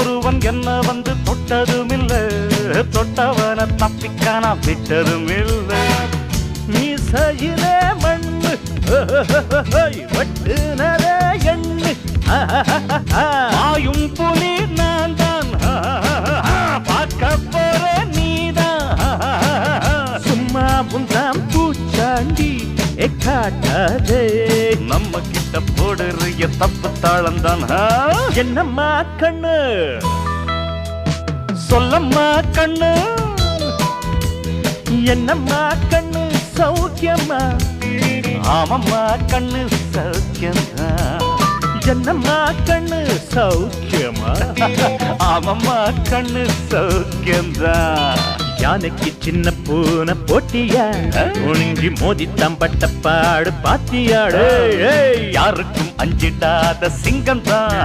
ஒருவன் என்ன வந்து தொட்டதும் இல்ல, தொட்டவன தப்பிக்கான விட்டதும் இல்ல. மீசையிலே மண்ணு வெட்டுனரே எண்ணு, ஆயும் புலி நான் தான், பார்க்க போற நீதான். சும்மா புந்தாம் பூச்சாண்டி காட்டாதே, நம்ம கிட்ட போடுறிய தப்பு தாளந்தான். என்னம்மா கண்ணு சொல்லம்மா கண்ணு, என்னம்மா கண்ணு சௌக்கியம்மா? ஆமம்மா கண்ணு சௌக்கியம்மா. என்னம்மா கண்ணு சௌக்கியமா? ஆமம்மா கண்ணு சௌக்கியம்தான். யானைக்கு சின்ன பூனை போட்டியா, ஒழுங்கி மோதி தம்பட்ட பாடு பாத்தியாடு. யாருக்கும் அஞ்சிடாத சிங்கம் தான்.